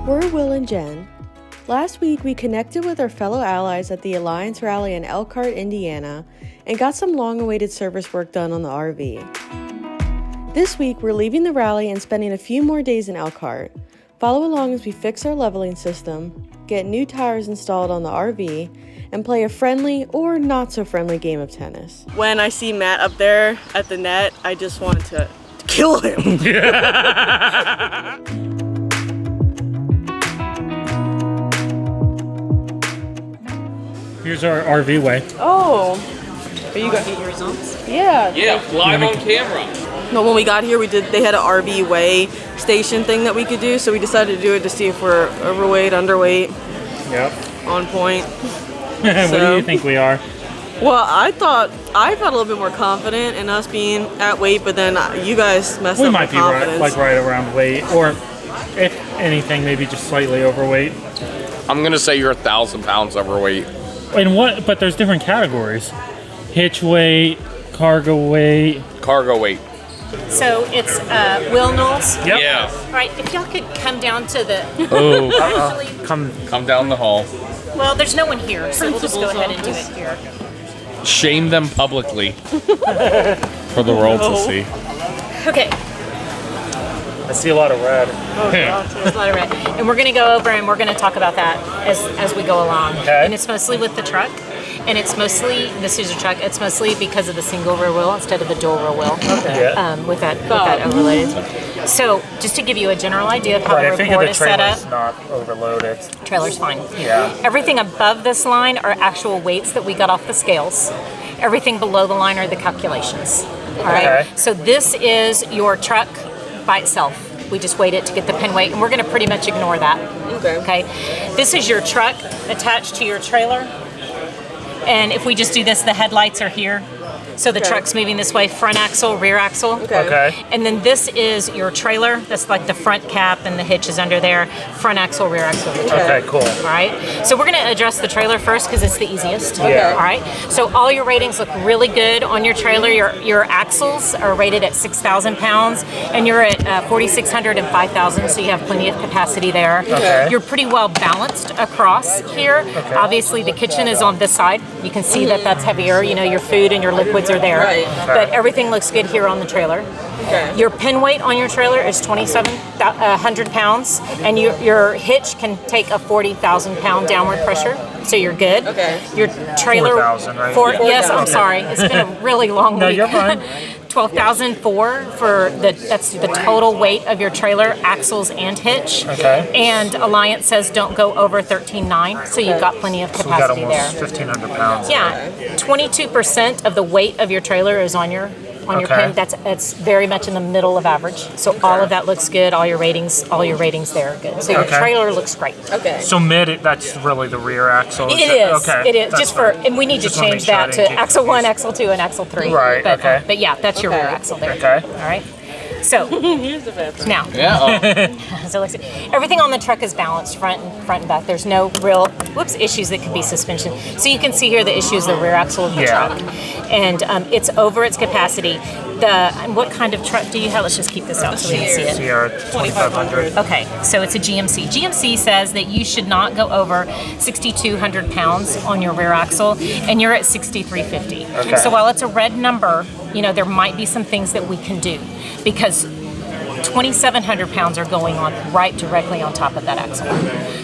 We're Will and Jen. Last week, we connected with our fellow allies at the Alliance Rally in Elkhart, Indiana, and got some long-awaited service work done on the RV. This week, we're leaving the rally and spending a few more days in Elkhart. Follow along as we fix our leveling system, get new tires installed on the RV, and play a friendly or not-so-friendly game of tennis. When I see Matt up there at the net, I just want to kill him. Here's our RV way. Oh. Are you get your results? Yeah. Yeah, live on camera. No, when we got here, they had an RV way station thing that we could do, so we decided to do it to see if we're overweight, underweight. Yep. On point. What do you think we are? Well, I felt a little bit more confident in us being at weight, but then you guys messed up my confidence. We might be right around weight, or if anything, maybe just slightly overweight. I'm gonna say you're 1,000 pounds overweight. And what? But there's different categories: hitch weight, cargo weight. Cargo weight. So it's Will Knowles. Yep. Yeah. All right, if y'all could come down to the. Oh. Actually, Come down the hall. well, there's no one here, so we'll just go ahead and do it here. Shame them publicly for the world to see. Okay. I see a lot of red. There's a lot of red. And we're going to go over and we're going to talk about that as we go along. Okay. And it's mostly with the truck. And it's mostly, this is your truck, it's mostly because of the single rear wheel instead of the dual rear wheel. Okay. With that overloaded. So just to give you a general idea of how the report is set up. Not overloaded. Trailer's fine. Yeah. Everything above this line are actual weights that we got off the scales. Everything below the line are the calculations. All right. Okay. So this is your truck by itself. We just weighed it to get the pin weight, and we're going to pretty much ignore that. Okay. This is your truck attached to your trailer. And if we just do this, the headlights are here. So the truck's moving this way, front axle, rear axle. Okay. And then this is your trailer. That's like the front cap and the hitch is under there. Front axle, rear axle. Okay, cool. All right. So we're going to address the trailer first because it's the easiest. Yeah. All right. So all your ratings look really good on your trailer. Your axles are rated at 6,000 pounds and you're at 4,600 and 5,000. So you have plenty of capacity there. Okay. You're pretty well balanced across here. Okay. Obviously the kitchen is on this side. You can see that that's heavier. You know, your food and your liquids are there. Right. But everything looks good here on the trailer. Okay. Your pin weight on your trailer is 2,700 pounds, and your hitch can take a 40,000 pound downward pressure, so you're good. Okay. Your trailer, 4,000, right? Yes, I'm 4,000. sorry. It's been a really long week. No, you're fine. 12,004 for that's the total weight of your trailer, axles and hitch. Okay. And Alliance says don't go over 13,900, so you've got plenty of So we got capacity there. almost 1,500 pounds. Yeah, 22% of the weight of your trailer is on your Okay. pin. That's very much in the middle of average. So all of that looks good. All your ratings there are good. So your Okay. trailer looks great. Okay. So that's really the rear axle. It is. Okay. It is. That's Just for, fine. and we need Just to wanna change make sure I that didn't to get axle 1, confused. axle 2, and axle 3. Right, But, okay. But yeah, that's your Okay. rear axle there. Okay. All right. So Here's the bathroom. now, Yeah. so let's see. Everything on the truck is balanced front and back. There's no real issues that could be suspension. So you can see here the issue is the rear axle of the Yeah. truck, and it's over its capacity. What kind of truck do you have? Let's just keep this out so we can see it. CR 2,500. Okay, so it's a GMC. GMC says that you should not go over 6,200 pounds on your rear axle, and you're at 6,350. Okay. So while it's a red number, there might be some things that we can do because 2,700 pounds are going on right directly on top of that axle.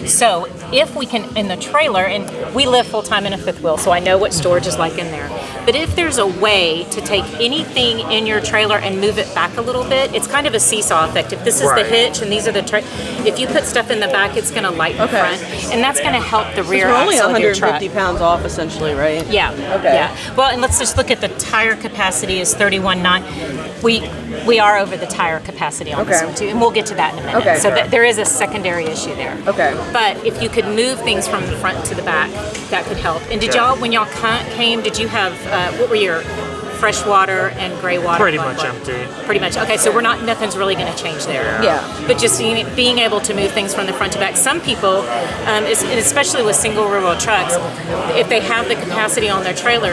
So if we can, in the trailer, and we live full time in a fifth wheel, so I know what storage is like in there. But if there's a way to take anything in your trailer and move it back a little bit, it's kind of a seesaw effect. If this is the Right. hitch and these are the if you put stuff in the back, it's going to lighten the front, and that's going to help the rear We're only axle of your truck. 150 pounds off, essentially, right? Yeah. Okay. Yeah. Well, and let's just look at the tire capacity is 31.9. We are over the tire capacity on this Okay. one too, and we'll get to that in a minute. Okay. So there is a secondary issue there. Okay. But if you could move things from the front to the back, that could help. And did y'all, when y'all came, did you have what were your fresh water and gray water. Pretty much empty. Pretty much. Okay, so nothing's really going to change there. Yeah. But just being able to move things from the front to back. Some people, and especially with single rear wheel trucks, if they have the capacity on their trailer,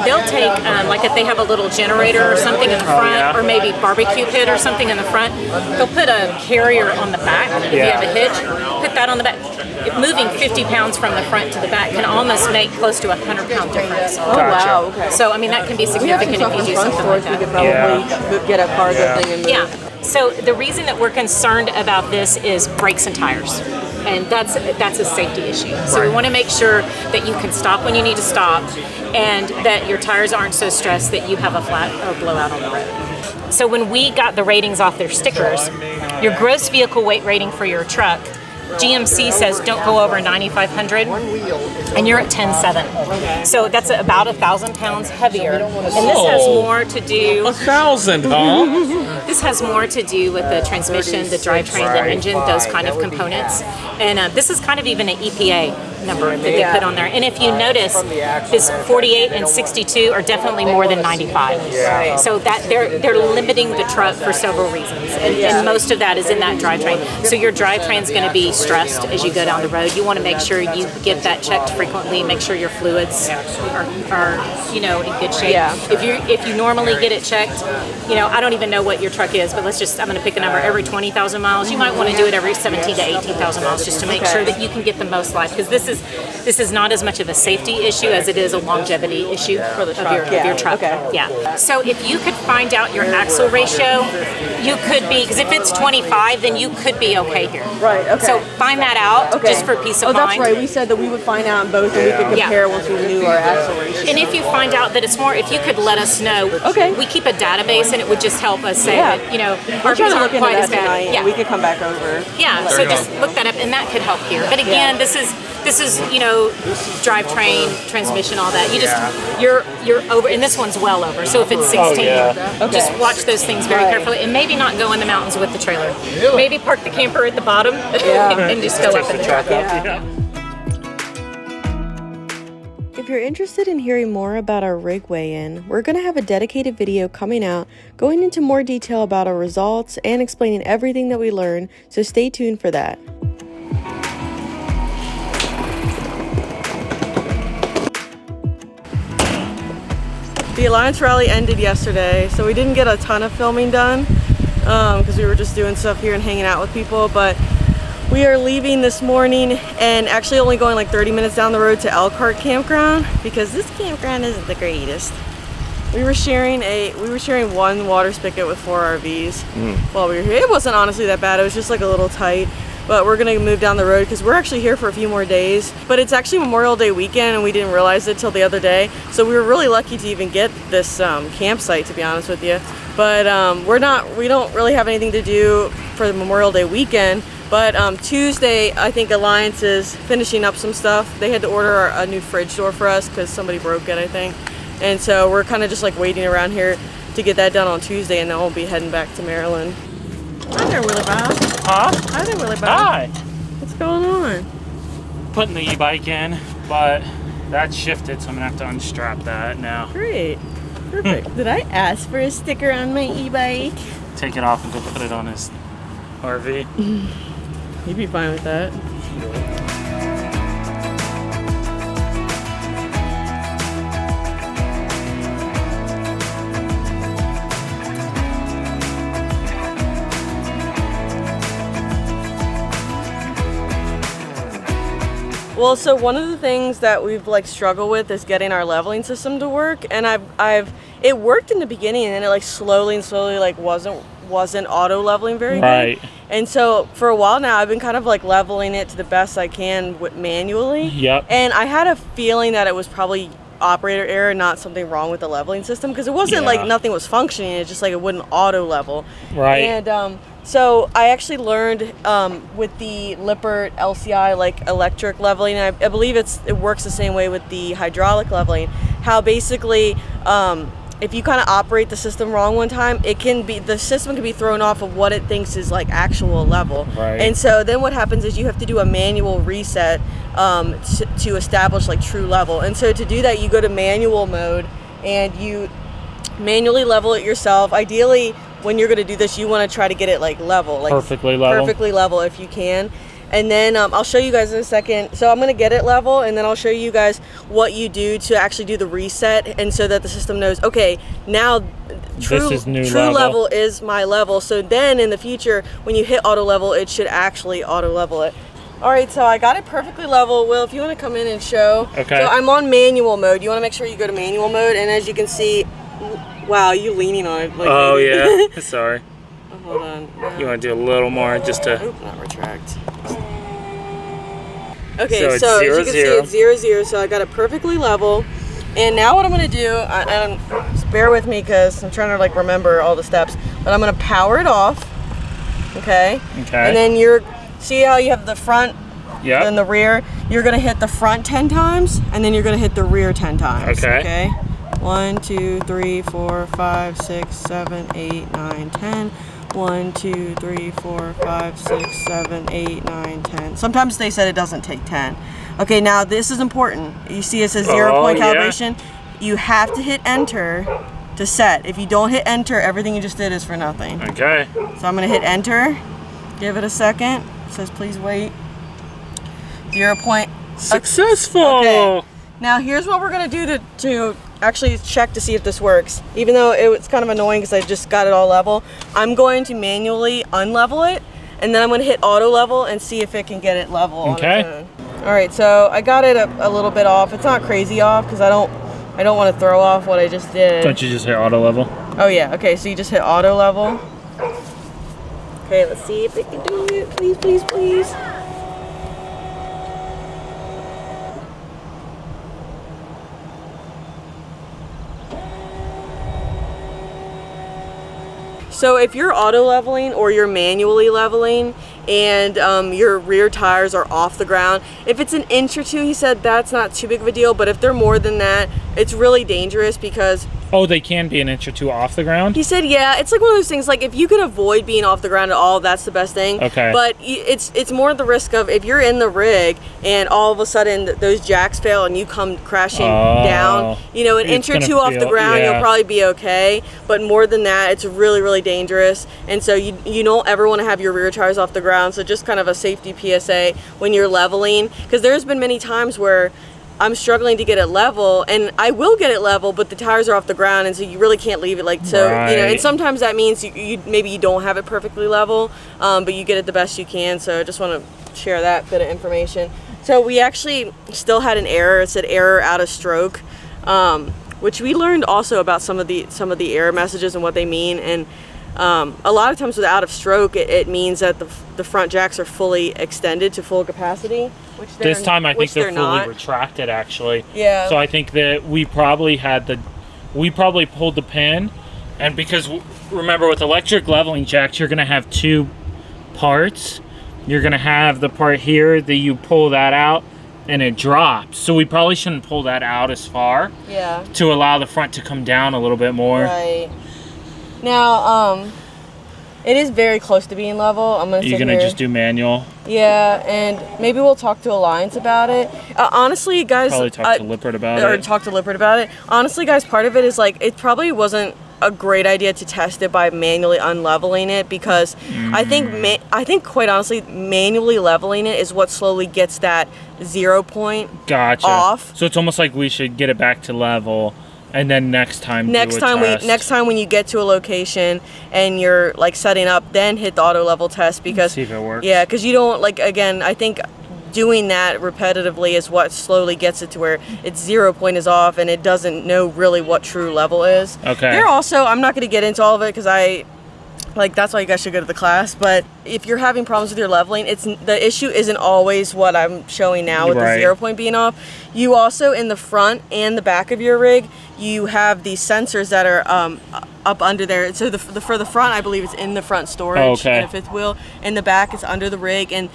they'll take, like if they have a little generator or something in the front, or maybe barbecue pit or something in the front, they'll put a carrier on the back. If you have a hitch, put that on the back. Moving 50 pounds from the front to the back can almost make close to a 100-pound difference. Oh, wow, okay. So, I mean, that can be significant if you do something like that. We could probably get a cargo thing and move. Yeah. So the reason that we're concerned about this is brakes and tires. And that's a safety issue. So we want to make sure that you can stop when you need to stop and that your tires aren't so stressed that you have a flat or blowout on the road. So when we got the ratings off their stickers, your gross vehicle weight rating for your truck, GMC says don't go over 9,500, and you're at 10.7. So that's about 1,000 pounds heavier. And this has more to do. 1,000, huh? This has more to do with the transmission, the drivetrain, the engine, those kind of components. And this is kind of even an EPA number that they put on there. And if you notice, this 48 and 62 are definitely more than 95. So that they're limiting the truck for several reasons, and most of that is in that drivetrain. So your drivetrain's going to be stressed as you go down the road. You want to make sure you get that checked frequently. Make sure your fluids are in good shape. Yeah. If you normally get it checked, I don't even know what your truck is, but I'm going to pick a number every 20,000 miles. You might want to do it every 17 to 18,000 miles just to make sure that you can get the most life, because this is not as much of a safety issue as it is a longevity issue for the truck. Of your truck. Okay. Yeah. So if you could find out your axle ratio, you could be, because if it's 25, then you could be okay here. Right. Okay. So find that out just for peace of mind. Oh, that's right. We said that we would find out on both, and we could compare once we knew our axle ratio. And if you find out that it's more, if you could let us know. Okay. We keep a database, and it would just help us say that we're trying to look into quite that as bad. tonight. Yeah. We could come back over. Yeah. So just look that up, and that could help here. But again, this is drivetrain, transmission, all that. You're over, and this one's well over. So if it's 16, just watch those things very carefully, and maybe not go in the mountains with the trailer. Maybe park the camper at the bottom and just go up in the truck. If you're interested in hearing more about our rig weigh-in, we're going to have a dedicated video coming out going into more detail about our results and explaining everything that we learned, so stay tuned for that. The Alliance Rally ended yesterday, so we didn't get a ton of filming done because we were just doing stuff here and hanging out with people, but we are leaving this morning and actually only going like 30 minutes down the road to Elkhart Campground because this campground isn't the greatest. We were sharing one water spigot with 4 RVs while we were here. It wasn't honestly that bad, it was just like a little tight. But we're gonna move down the road because we're actually here for a few more days. But it's actually Memorial Day weekend and we didn't realize it till the other day. So we were really lucky to even get this campsite, to be honest with you. But we don't really have anything to do for the Memorial Day weekend. But Tuesday, I think Alliance is finishing up some stuff. They had to order a new fridge door for us because somebody broke it, I think. And so we're kind of just like waiting around here to get that done on Tuesday, and then we'll be heading back to Maryland. Hi there, Willie Bob. Huh? Hi there, Willie Bob. Hi. What's going on? Putting the e-bike in, but that shifted, so I'm gonna have to unstrap that now. Great. Perfect. Did I ask for a sticker on my e-bike? Take it off and go put it on his RV. You'd be fine with that. Well, so one of the things that we've like struggled with is getting our leveling system to work, and it worked in the beginning, and then it like slowly like wasn't auto leveling very good. And so for a while now, I've been kind of like leveling it to the best I can manually. Yep. And I had a feeling that it was probably operator error, not something wrong with the leveling system, because it wasn't like nothing was functioning. It's just like it wouldn't auto level. Right. And so I actually learned with the LIPPERT LCI like electric leveling. I believe it works the same way with the hydraulic leveling. How basically if you kind of operate the system wrong one time, the system can be thrown off of what it thinks is like actual level. Right. And so then what happens is you have to do a manual reset to establish like true level. And so to do that, you go to manual mode and you manually level it yourself. Ideally, when you're going to do this, you want to try to get it like level, like perfectly level if you can. And then I'll show you guys in a second. So I'm going to get it level, and then I'll show you guys what you do to actually do the reset, and so that the system knows, okay, now true level is my level. So then in the future, when you hit auto level, it should actually auto level it. All right, so I got it perfectly level. Will, if you want to come in and show. Okay. So I'm on manual mode. You want to make sure you go to manual mode, and as you can see, wow, you leaning on it. Like, oh yeah, sorry. Oh, hold on. No. You want to do a little more just to. Oop, not retract. Okay, so, so zero, as you can see, it's 0, 0. So I got it perfectly level. And now what I'm gonna do, and just bear with me because I'm trying to like remember all the steps, but I'm gonna power it off. Okay. Okay. And then see how you have the front and the rear? You're gonna hit the front 10 times, and then you're gonna hit the rear 10 times. Okay. Okay. 1, 2, 3, 4, 5, 6, 7, 8, 9, 10. 1, 2, 3, 4, 5, 6, 7, 8, 9, 10. Sometimes they said it doesn't take 10. Okay, now this is important. You see it says 0 point calibration. You have to hit enter to set. If you don't hit enter, everything you just did is for nothing. Okay. So I'm gonna hit enter. Give it a second. It says please wait. 0 point. Successful. Okay. Now here's what we're gonna do to actually check to see if this works. Even though it's kind of annoying because I just got it all level, I'm going to manually unlevel it, and then I'm gonna hit auto level and see if it can get it level on its own. All right, so I got it a little bit off. It's not crazy off because I don't want to throw off what I just did. Don't you just hit auto level? Oh yeah, okay, so you just hit auto level. Okay, let's see if it can do it. Please, please, please. So if you're auto leveling or you're manually leveling and your rear tires are off the ground, if it's an inch or two, he said that's not too big of a deal, but if they're more than that, it's really dangerous because... Oh, they can be an inch or two off the ground? He said, yeah, it's like one of those things, like if you can avoid being off the ground at all, that's the best thing. Okay. But it's more the risk of if you're in the rig and all of a sudden those jacks fail and you come crashing down, you know, an inch or two off the ground, you'll probably be okay. But more than that, it's really, really dangerous. And so you don't ever want to have your rear tires off the ground. So just kind of a safety PSA when you're leveling, because there's been many times where I'm struggling to get it level, and I will get it level, but the tires are off the ground, and so you really can't leave it like so. Right. You know, and sometimes that means you maybe you don't have it perfectly level, but you get it the best you can. So I just want to share that bit of information. So we actually still had an error. It said error out of stroke, which we learned also about some of the error messages and what they mean. And a lot of times with out of stroke, it means that the front jacks are fully extended to full capacity. Which this time I think they're fully not. retracted actually. Yeah. So I think that we probably pulled the pin, and because remember with electric leveling jacks, you're gonna have two parts. You're gonna have the part here that you pull that out and it drops. So we probably shouldn't pull that out as far. Yeah. To allow the front to come down a little bit more. Right. Now, it is very close to being level. I'm gonna. You're gonna just do manual. Yeah, and maybe we'll talk to Alliance about it. Honestly, guys. Probably talk to LIPPERT about it. Or talk to LIPPERT about it. Honestly, guys, part of it is like it probably wasn't a great idea to test it by manually unleveling it, because I think quite honestly, manually leveling it is what slowly gets that 0 point off. So it's almost like we should get it back to level. And then next time next time when you get to a location and you're like setting up, then hit the auto level test, because see if it works. Yeah, because you don't like, again, I think doing that repetitively is what slowly gets it to where its 0 point is off and it doesn't know really what true level is. Okay. There also, I'm not going to get into all of it because that's why you guys should go to the class. But if you're having problems with your leveling, the issue isn't always what I'm showing now with the 0 point being off. You also, in the front and the back of your rig, you have these sensors that are up under there. So for the front, I believe it's in the front storage in a fifth wheel. In the back, it's under the rig, and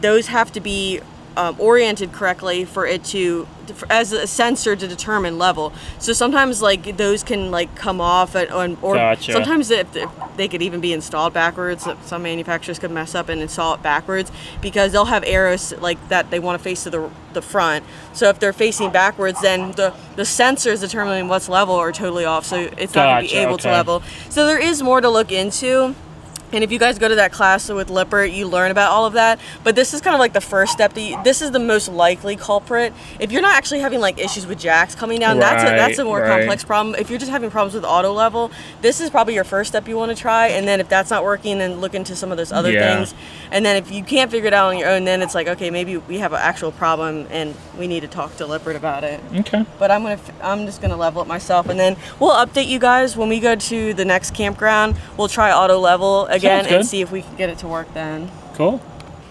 those have to be oriented correctly for it to, as a sensor to determine level. So sometimes like those can like come off, or Gotcha. sometimes if they could even be installed backwards. Some manufacturers could mess up and install it backwards because they'll have arrows like that they want to face to the front. So if they're facing backwards, then the sensors determining what's level are totally off. So it's not going to be able to level. So there is more to look into. And if you guys go to that class with Lippert, you learn about all of that. But this is kind of like the first step. This is the most likely culprit. If you're not actually having like issues with jacks coming down, that's a more complex problem. If you're just having problems with auto level, this is probably your first step you want to try. And then if that's not working, then look into some of those other things. And then if you can't figure it out on your own, then it's like, okay, maybe we have an actual problem and we need to talk to Lippert about it. Okay. But I'm just gonna level it myself, and then we'll update you guys when we go to the next campground. We'll try auto level again and see if we can get it to work then. Cool.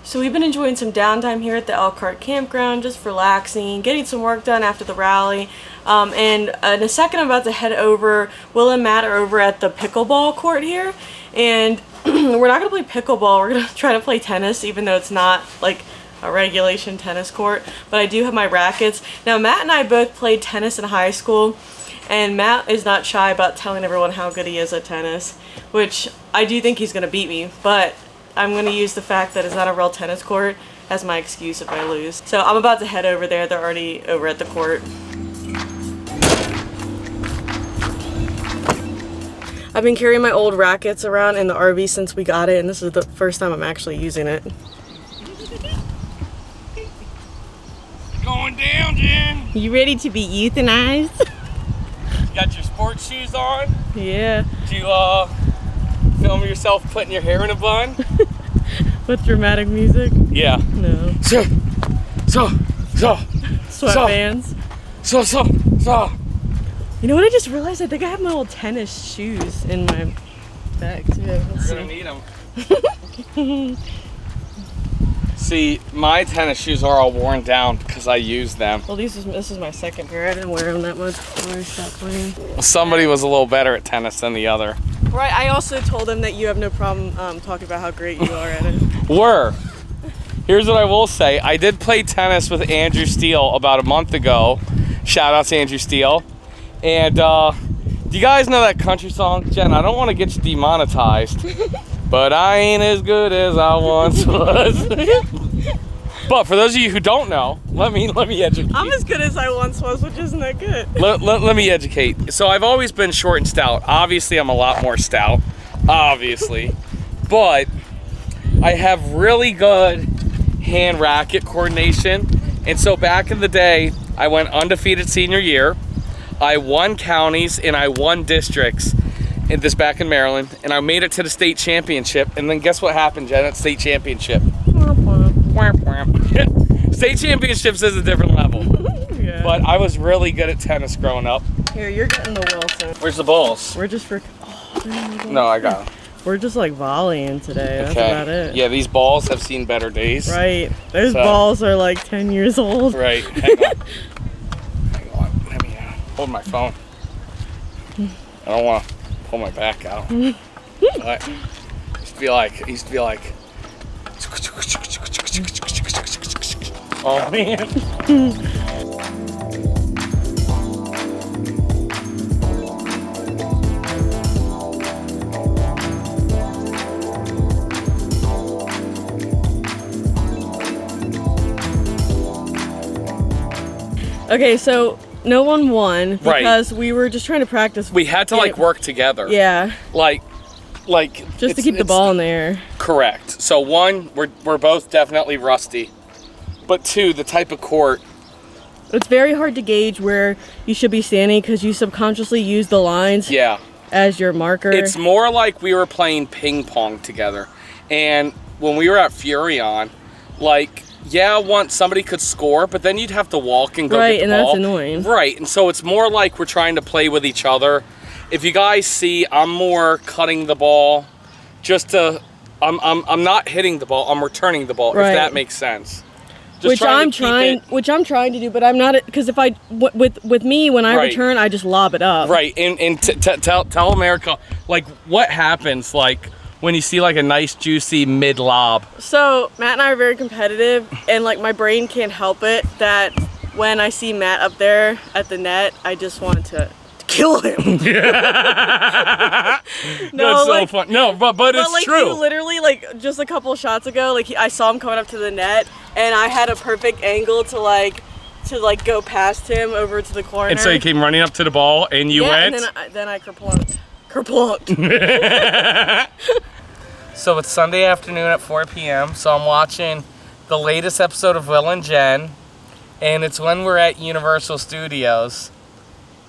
So we've been enjoying some downtime here at the Elkhart Campground, just relaxing, getting some work done after the rally. And in a second I'm about to head over. Will and Matt are over at the pickleball court here, and we're not gonna play pickleball, we're gonna try to play tennis, even though it's not like a regulation tennis court, but I do have my rackets. Now Matt and I both played tennis in high school, and Matt is not shy about telling everyone how good he is at tennis, which I do think he's gonna beat me, but I'm gonna use the fact that it's not a real tennis court as my excuse if I lose. So I'm about to head over there. They're already over at the court. I've been carrying my old rackets around in the RV since we got it, and this is the first time I'm actually using it. Going down, Jen. You ready to be euthanized? Got your sports shoes on? Yeah. Did you film yourself putting your hair in a bun? With dramatic music? Yeah. No. Sweatbands? So. You know what I just realized? I think I have my old tennis shoes in my bag too. Let's You're gonna need them. See, my tennis shoes are all worn down because I use them. Well, this is my second pair. I didn't wear them that much before I stopped playing. Well, somebody was a little better at tennis than the other. Right. I also told them that you have no problem talking about how great you are at it. Here's what I will say. I did play tennis with Andrew Steele about a month ago. Shout out to Andrew Steele. And do you guys know that country song? Jen, I don't want to get you demonetized, but I ain't as good as I once was. But for those of you who don't know, let me educate. I'm as good as I once was, which isn't that good. Let me educate. So I've always been short and stout. Obviously, I'm a lot more stout, obviously. But I have really good hand racket coordination. And so back in the day, I went undefeated senior year. I won counties and I won districts in this back in Maryland, and I made it to the state championship. And then guess what happened, Jen, at state championship? State championships is a different level. Yeah. But I was really good at tennis growing up. Here, you're getting the Wilson. Where's the balls? We're just No, I got them. We're just like volleying today. That's about it. Yeah, these balls have seen better days. Right. Those balls are like 10 years old. Right. Hang on. Let me hold my phone. I don't want to pull my back out. But used to be like. Oh man. Okay, so no one won because we were just trying to practice. We had to like work together. Yeah. Like just to keep the ball in the air. Correct. So one, we're both definitely rusty. But two, the type of court. It's very hard to gauge where you should be standing because you subconsciously use the lines as your marker. It's more like we were playing ping pong together. And when we were at Furion, like, once somebody could score, but then you'd have to walk and go get the ball. Right, and that's annoying. Right, and so it's more like we're trying to play with each other. If you guys see, I'm more cutting the ball just to, I'm not hitting the ball, I'm returning the ball, if that makes sense. Which I'm trying to do, but I'm not, because if I, with me, when I return, I just lob it up. Right, and tell America, like, what happens, like, when you see like a nice juicy mid lob? So Matt and I are very competitive, and like my brain can't help it that when I see Matt up there at the net, I just want to kill him. That's so fun. No, but it's like, true. He literally, like, just a couple shots ago, like, I saw him coming up to the net, and I had a perfect angle to go past him over to the corner. And so you came running up to the ball, and you went? And then I kerplunked. Kerplunked. So it's Sunday afternoon at 4 p.m., so I'm watching the latest episode of Will and Jen, and it's when we're at Universal Studios.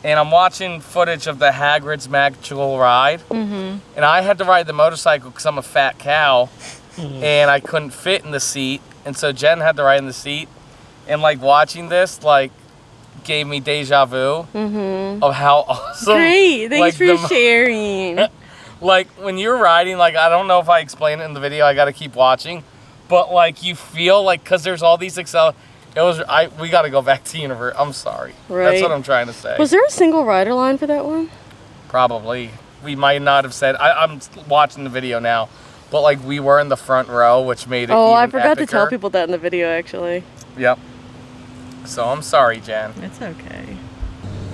And I'm watching footage of the Hagrid's Magical Ride. And I had to ride the motorcycle because I'm a fat cow. And I couldn't fit in the seat. And so Jen had to ride in the seat. And like watching this, like, gave me deja vu of how awesome. Great, thanks like, for sharing. Like when you're riding, like, I don't know if I explain it in the video, I gotta keep watching. But like you feel like, cause there's all these we got to go back to Universe. I'm sorry. Right. That's what I'm trying to say. Was there a single rider line for that one? Probably. We might not have said. I'm watching the video now, but like we were in the front row, which made it. Oh, even I forgot to tell epicer. people that in the video, actually. Yep. So I'm sorry, Jen. It's okay.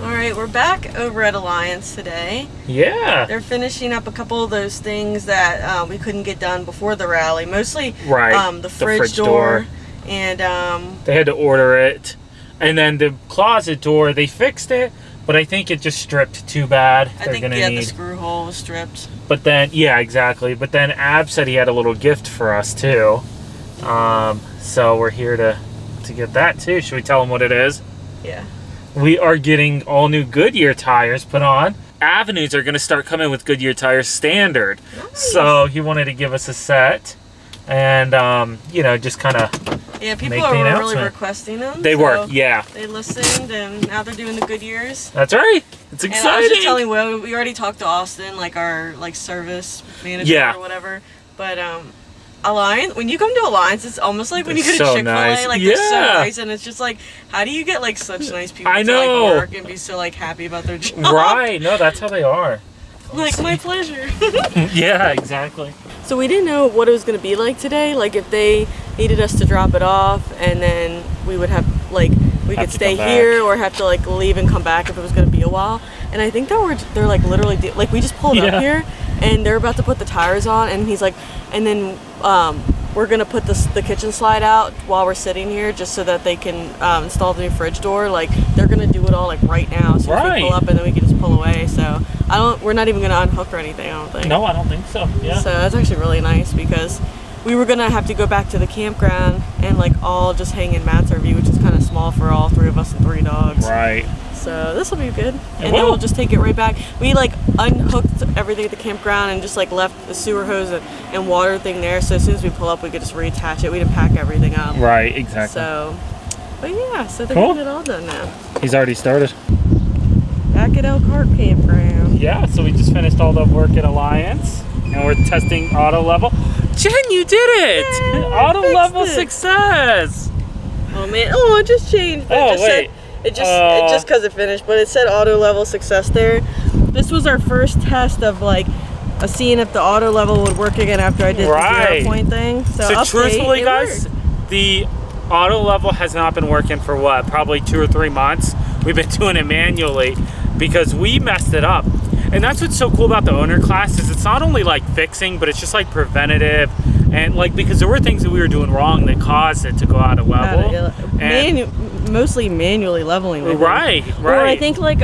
All right, we're back over at Alliance today. Yeah. They're finishing up a couple of those things that we couldn't get done before the rally. Mostly the fridge door. And they had to order it, and then the closet door, they fixed it, but I think it just stripped too bad. I think the screw hole was stripped. But then, yeah, exactly. But then Ab said he had a little gift for us too, so we're here to get that too. Should we tell him what it is? Yeah. We are getting all new Goodyear tires put on. Avenues are going to start coming with Goodyear tires standard. Nice. So he wanted to give us a set, and just kind of. Yeah, people are really requesting them. They were, yeah. They listened, and now they're doing the Goodyears. That's right. It's exciting. And I was just telling Will, we already talked to Austin, like our service manager or whatever. But Alliance, when you come to Alliance, it's almost like when you go to Chick-fil-A. Nice. Like they're so nice, and it's just like, how do you get like such nice people to like work and be so like happy about their job? Right. No, that's how they are. Like, my pleasure. Yeah, exactly. So we didn't know what it was going to be like today. Like if they needed us to drop it off, and then we would have we could stay here or have to like leave and come back if it was going to be a while. And I think that they're like literally like we just pulled up here, and they're about to put the tires on, and he's like, and then we're gonna put the kitchen slide out while we're sitting here, just so that they can install the new fridge door. Like they're gonna do it all like right now, so we pull up and then we can just pull away. So we're not even gonna unhook or anything. I don't think. No, I don't think so. Yeah. So that's actually really nice because we were gonna have to go back to the campground and like all just hang in Matt's RV, which is kind of small for all three of us and 3 dogs. Right. So this will be good, and then we'll just take it right back. We like unhooked everything at the campground and just like left the sewer hose and water thing there. So as soon as we pull up, we could just reattach it. We didn't pack everything up. Right, exactly. So, but yeah, so they're getting it all done now. He's already started. Back at Elkhart Campground. Yeah, so we just finished all the work at Alliance, and we're testing auto level. Jen, you did it! Yay, auto level success. Oh man! Oh, it just changed. It just because it finished, but it said auto level success there. This was our first test of like seeing if the auto level would work again after I did the 0 point thing. So truthfully, guys, the auto level has not been working for probably 2 or 3 months. We've been doing it manually because we messed it up. And that's what's so cool about the owner class is it's not only like fixing, but it's just like preventative. And like, because there were things that we were doing wrong that caused it to go out of level. Mostly manually leveling. Right. Or I think like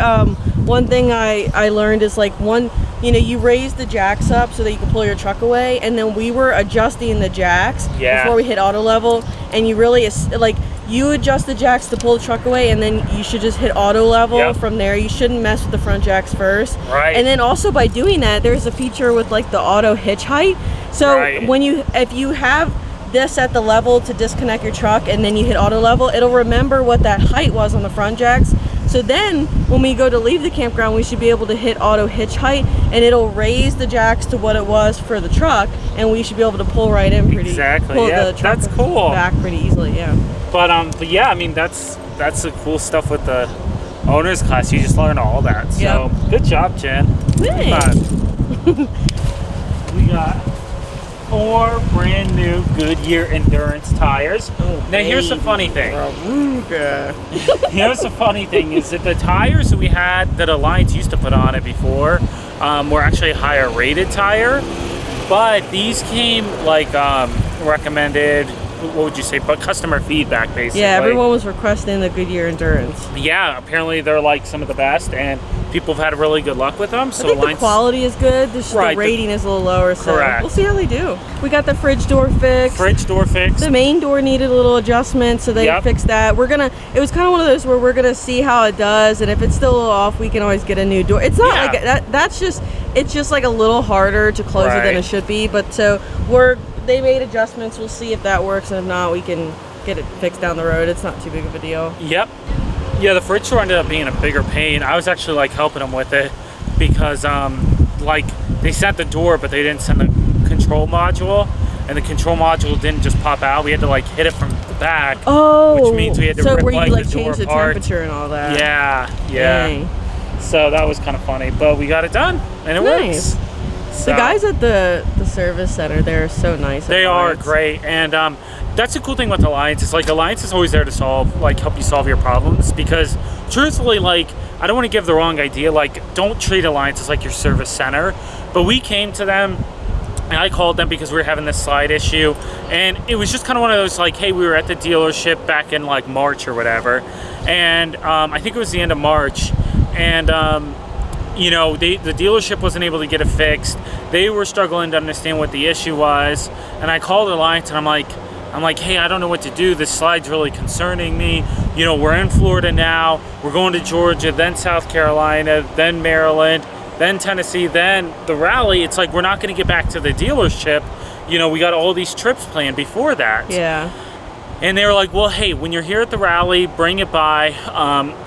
one thing I learned is like you raise the jacks up so that you can pull your truck away, and then we were adjusting the jacks before we hit auto level, and you really like you adjust the jacks to pull the truck away, and then you should just hit auto level from there. You shouldn't mess with the front jacks first. Right. And then also by doing that, there's a feature with like the auto hitch height. So if you have this at the level to disconnect your truck and then you hit auto level, it'll remember what that height was on the front jacks. So then when we go to leave the campground, we should be able to hit auto hitch height, and it'll raise the jacks to what it was for the truck, and we should be able to pull right in pull the truck that's cool. back pretty easily. But yeah, I mean that's the cool stuff with the owners class. You just learn all that. So good job, Jen. Thanks. We got 4 brand new Goodyear Endurance tires. Now here's the funny thing. Here's the funny thing is that the tires that we had that Alliance used to put on it before were actually a higher rated tire, but these came like recommended, what would you say, but customer feedback basically. Yeah, everyone was requesting the Goodyear Endurance. Yeah, apparently they're like some of the best, and people have had really good luck with them. So I think the quality is good. The rating is a little lower, so we'll see how they do. We got the fridge door fixed. The main door needed a little adjustment, so they fixed that. It was kind of one of those where we're gonna see how it does, and if it's still a little off, we can always get a new door. It's not like that. It's just like a little harder to close it than it should be. But so they made adjustments. We'll see if that works, and if not, we can get it fixed down the road. It's not too big of a deal. Yep. Yeah, the fridge door ended up being a bigger pain. I was actually like helping them with it because like they sent the door, but they didn't send the control module, and the control module didn't just pop out. We had to like hit it from the back. Oh, which means we had to so rip where you like the change the apart. temperature and all that. Yeah. Dang. So that was kind of funny, but we got it done, and it works. So, the guys at the service center, they're so nice. They are great, and that's the cool thing with Alliance. Is like Alliance is always there to help you solve your problems, because truthfully, like, I don't want to give the wrong idea. Like, don't treat Alliance as like your service center. But we came to them, and I called them because we were having this slide issue, and it was just kind of one of those like, hey, we were at the dealership back in like March or whatever, and I think it was the end of March, and you know, the dealership wasn't able to get it fixed. They were struggling to understand what the issue was, and I called Alliance, and I'm like, hey, I don't know what to do. This slide's really concerning me. You know, we're in Florida now. We're going to Georgia, then South Carolina, then Maryland, then Tennessee, then the rally. It's like we're not going to get back to the dealership. You know, we got all these trips planned before that. Yeah. And they were like, well, hey, when you're here at the rally, bring it by,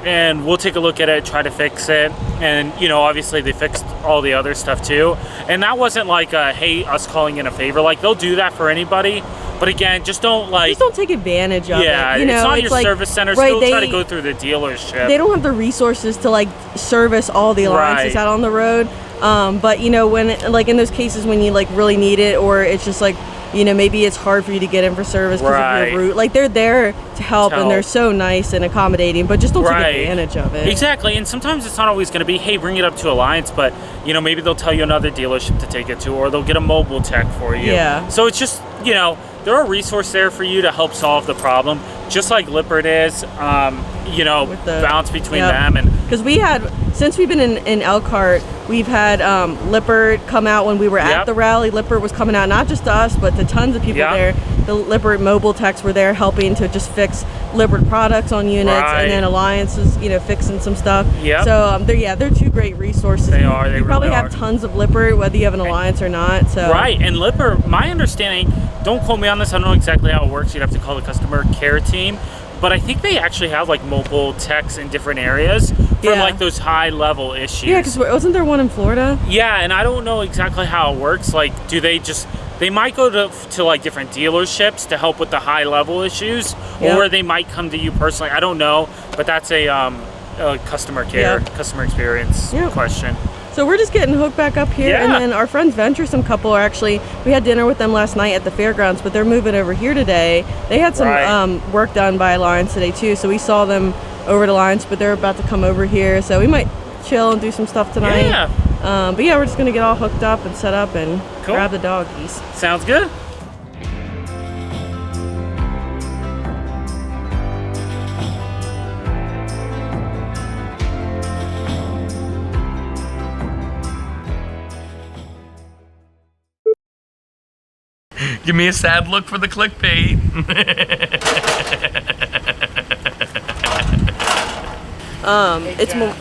and we'll take a look at it, try to fix it. And, you know, obviously they fixed all the other stuff too. And that wasn't like, hey, us calling in a favor. Like, they'll do that for anybody. But again, just don't take advantage of it. Yeah, you know, it's not your service center. Still try to go through the dealership. They don't have the resources to like service all the Alliances out on the road. But you know, when like in those cases when you like really need it, or it's just like, you know, maybe it's hard for you to get in for service because of your route. Like, they're there to help, and they're so nice and accommodating, but just don't take advantage of it. Exactly, and sometimes it's not always going to be, hey, bring it up to Alliance, but, you know, maybe they'll tell you another dealership to take it to, or they'll get a mobile tech for you. Yeah. So it's just, you know, there are resources there for you to help solve the problem, just like LIPPERT is, you know, with the balance between them. And because we had, since we've been in Elkhart, we've had LIPPERT come out when we were at the rally. LIPPERT was coming out, not just to us, but to tons of people there. The LIPPERT mobile techs were there helping to just fix LIPPERT products on units, and then Alliance is, you know, fixing some stuff. So they're two great resources. They are. They you probably really have tons of LIPPERT, whether you have an Alliance or not. So and LIPPERT, my understanding, don't quote me on this, I don't know exactly how it works. You'd have to call the customer care team. But I think they actually have like mobile techs in different areas for like those high level issues. Yeah, because wasn't there one in Florida? Yeah, and I don't know exactly how it works. Like, do they just, they might go to like different dealerships to help with the high level issues, or they might come to you personally. I don't know, but that's a customer care, customer experience question. So we're just getting hooked back up here, and then our friends Venturesome couple are actually, we had dinner with them last night at the fairgrounds, but they're moving over here today. They had some work done by Alliance today too, so we saw them over at Alliance, but they're about to come over here, so we might chill and do some stuff tonight. But yeah, we're just gonna get all hooked up and set up and grab the doggies. Sounds good. Give me a sad look for the clickbait. It's more.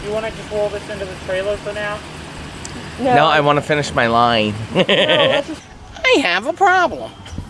You want to just roll this into the trailer for now? No, I want to finish my line. No, let's just... I have a problem.